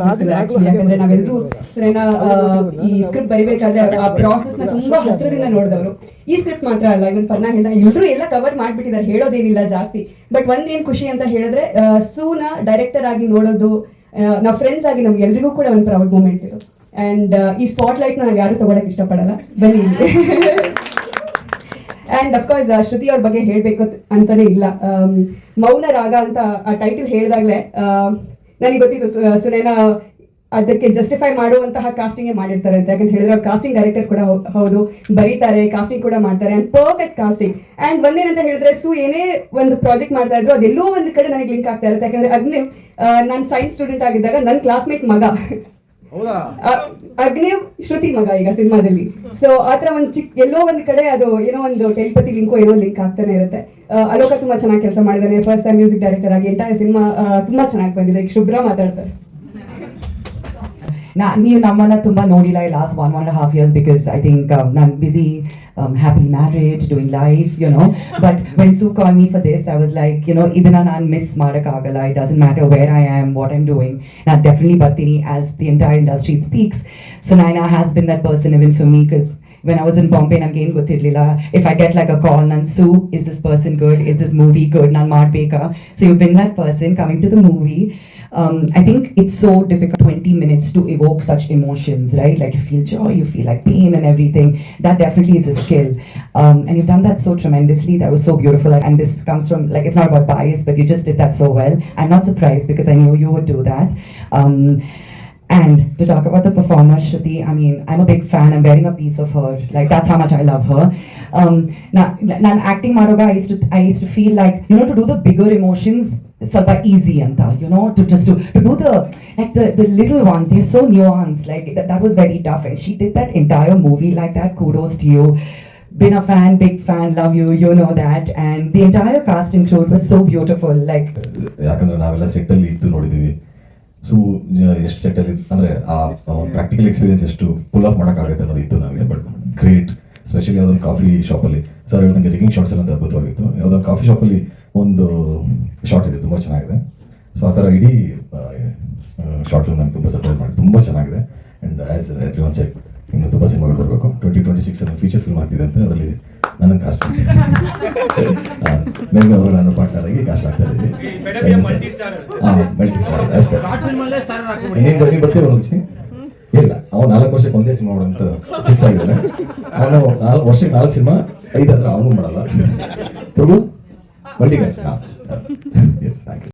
ಆಗ್ಬಿಡ್ತದೆ ಆಕ್ಚುಲಿ. ಯಾಕಂದ್ರೆ ನಾವೆಲ್ಲರೂ ಸುನೈನಾ ಈ ಸ್ಕ್ರಿಪ್ಟ್ ಬರಿಬೇಕಾದ್ರೆ ಆ ಪ್ರಾಸೆಸ್ ನ ತುಂಬಾ ಹತ್ತಿರದಿಂದ ನೋಡಿದವರು. ಈ ಸ್ಕ್ರಿಪ್ಟ್ ಮಾತ್ರ ಅಲ್ಲ, ಇವನ್ ಪರ್ಣ ಹೇಳ್ದ ಎಲ್ಲರೂ ಎಲ್ಲ ಕವರ್ ಮಾಡ್ಬಿಟ್ಟಿದ್ದಾರೆ, ಹೇಳೋದೇನಿಲ್ಲ ಜಾಸ್ತಿ. ಬಟ್ ಒಂದೇನ್ ಖುಷಿ ಅಂತ ಹೇಳಿದ್ರೆ ಸೂನ ಡೈರೆಕ್ಟರ್ ಆಗಿ ನೋಡೋದು, ನಾವು ಫ್ರೆಂಡ್ಸ್ ಆಗಿ ನಮ್ಗೆ ಎಲ್ರಿಗೂ ಕೂಡ ಒಂದು ಪ್ರೌಡ್ ಮೂಮೆಂಟ್ ಇದು. ಅಂಡ್ ಈ ಸ್ಪಾಟ್ ಲೈಟ್ ನಾವು ಯಾರು ತಗೊಳಕ್ ಇಷ್ಟಪಡಲ್ಲ, ಬನ್ನಿ. ಅಂಡ್ ಅಫ್ಕೋರ್ಸ್ ಶ್ರುತಿ ಅವ್ರ ಬಗ್ಗೆ ಹೇಳ್ಬೇಕು ಅಂತಾನೆ ಇಲ್ಲ. ಮೌನ ರಾಗ ಅಂತ ಆ ಟೈಟಲ್ ಹೇಳಿದಾಗಲೇ ನನಗೆ ಗೊತ್ತಿತ್ತು ಸುನೈನಾ ಅದಕ್ಕೆ ಜಸ್ಟಿಫೈ ಮಾಡುವಂತಹ ಕಾಸ್ಟಿಂಗ್ ಮಾಡಿರ್ತಾರೆ ಅಂತ. ಯಾಕಂತ ಹೇಳಿದ್ರೆ ಅವ್ರು ಕಾಸ್ಟಿಂಗ್ ಡೈರೆಕ್ಟರ್ ಕೂಡ ಹೌದು, ಬರೀತಾರೆ, ಕಾಸ್ಟಿಂಗ್ ಕೂಡ ಮಾಡ್ತಾರೆ, ಅಂಡ್ ಪರ್ಫೆಕ್ಟ್ ಕಾಸ್ಟಿಂಗ್. ಅಂಡ್ ಒಂದೇನಂತ ಹೇಳಿದ್ರೆ ಏನೇ ಒಂದು ಪ್ರಾಜೆಕ್ಟ್ ಮಾಡ್ತಾ ಇದ್ರು ಅದೆಲ್ಲೋ ಒಂದು ಕಡೆ ನನಗೆ ಲಿಂಕ್ ಆಗ್ತಾ ಇರುತ್ತೆ. ಯಾಕಂದ್ರೆ ಅಗ್ನಿವ್ ನಾನು ಸೈನ್ಸ್ ಸ್ಟೂಡೆಂಟ್ ಆಗಿದ್ದಾಗ ನನ್ನ ಕ್ಲಾಸ್ಮೇಟ್ ಮಗ ಅಗ್ನಿವ್ ಶ್ರುತಿ ಮಗ ಈಗ ಸಿನಿಮಾದಲ್ಲಿ. ಸೊ ಆತರ ಒಂದು ಎಲ್ಲೋ ಒಂದ್ ಕಡೆ ಅದು ಏನೋ ಒಂದು ಟೆಲಿಪತಿ ಲಿಂಕೋ ಏನೋ ಲಿಂಕ್ ಆಗ್ತಾನೆ ಇರುತ್ತೆ. ಅಲೋಕ ತುಂಬಾ ಚೆನ್ನಾಗಿ ಕೆಲಸ ಮಾಡಿದ್ದಾನೆ, ಫಸ್ಟ್ ಟೈಮ್ ಮ್ಯೂಸಿಕ್ ಡೈರೆಕ್ಟರ್ ಆಗಿ. ಎಂಟೈರ್ ಸಿನಿಮಾ ತುಂಬಾ ಚೆನ್ನಾಗಿ ಬಂದಿದೆ. ಈಗ ಶುಭ್ರ ಮಾತಾಡ್ತಾರೆ. ನೀವು ನಮ್ಮನ್ನ ತುಂಬಾ ನೋಡಿಲ್ಲ ಈ last 1.5 years because I think ನಾನು busy, happily married, doing life, you know. But when Sue called me for this, I was like, you know, ಇದನ್ನ ನಾನು ಮಿಸ್ ಮಾಡೋಕ್ಕಾಗಲ್ಲ. It doesn't matter where I am, what I'm doing. ನಾನು definitely ಬರ್ತೀನಿ as the entire industry speaks. Sunaina has been that person even for me because when I was in Bombay, ನನಗೆ ಏನು ಗೊತ್ತಿರಲಿಲ್ಲ. If I get like a call, ನಾನು Sue, is this person good? Is this movie good? ನಾನು ಮಾಡಬೇಕಾ? So you've been that person coming to the movie. I think it's so difficult 20 minutes to evoke such emotions, right? Like you feel joy, you feel like pain and everything. That definitely is a skill. And you've done that so tremendously. That was so beautiful. And this comes from, like, it's not about bias, but you just did that so well. I'm not surprised because I knew you would do that. And to talk about the performer, Shruti, I mean, I'm a big fan. I'm wearing a piece of her. Like, that's how much I love her. Now, acting madoga, I used to feel like, you know, to do the bigger emotions, it's so easy, anta, you know, to do the little ones. They're so nuanced. Like, that was very tough. And she did that entire movie like that. Kudos to you. Been a fan, big fan, love you, you know that. And the entire cast and crew was so beautiful. Like, ಯಾಕಂದ್ರೆ ನಾವೆಲ್ಲ ಸೆಟ್ಟಲ್ಲಿ ಇದ್ದು ನೋಡಿದ್ದೀವಿ. So ಎಷ್ಟು ಸೆಟ್ಟಲ್ಲಿ ಅಂದರೆ ಆ practical experience ಎಷ್ಟು full of ಮಾಡೋಕ್ಕಾಗುತ್ತೆ ಅನ್ನೋದು ಇತ್ತು ನನಗೆ. But great. ಸ್ಪೆಷಲಿ ಯಾವುದೊಂದು ಕಾಫಿ ಶಾಪಲ್ಲಿ ಸರ್ ಹೇಳ್ದಂಗೆ ರಿಗಿಂಗ್ ಶಾರ್ಟ್ಸ್ ಎಲ್ಲ ಅದ್ಭುತವಾಗಿತ್ತು. ಯಾವುದೊಂದು ಕಾಫಿ ಶಾಪಲ್ಲಿ ಒಂದು ಶಾರ್ಟ್ ಇದೆ, ತುಂಬ ಚೆನ್ನಾಗಿದೆ. ಸೊ ಆ ಥರ ಇಡೀ ಶಾರ್ಟ್ ಫಿಲ್ಮ್ ನನಗೆ ತುಂಬ ಸರ್ಪ್ರೈಸ್ ಮಾಡಿ ತುಂಬ ಚೆನ್ನಾಗಿದೆ. And as every one side ಇನ್ನು ತುಂಬ ಸಿನಿಮಾಗಳು ಬರಬೇಕು. 2026 ಅಲ್ಲಿ ಫೀಚರ್ ಫಿಲ್ಮ್ ಆಗ್ತಿದೆ ಅಂತ, ಅದರಲ್ಲಿ ನನ್ನ ಕಾಸ್ಟ್ ಮೇಘ ಅವರು ನಾನು ಪಾರ್ಟ್ನರ್ ಆಗಿ ಕಾಸ್ಟ್ ಆಗ್ತಾ ಇದ್ದೀವಿ. ಮಲ್ಟಿ ಸ್ಟಾರ್ ಅಷ್ಟೇ. ನೀನು ಬರ್ತೀವಿ ಒಂದ್ಸಿ ಇಲ್ಲ, ಅವ್ನು 4 ವರ್ಷಕ್ಕೆ ಒಂದೇ ಸಿನಿಮಾ ಮಾಡೋಂತ ಫಿಕ್ಸ್ ಆಗಿದ್ದಾನೆ. ಅವನು 4 ವರ್ಷಕ್ಕೆ 4 ಸಿನಿಮಾ 5 ಹತ್ರ ಅವನು ಮಾಡಲ್ಲ. Prabhu multi cast. Yes, thank you.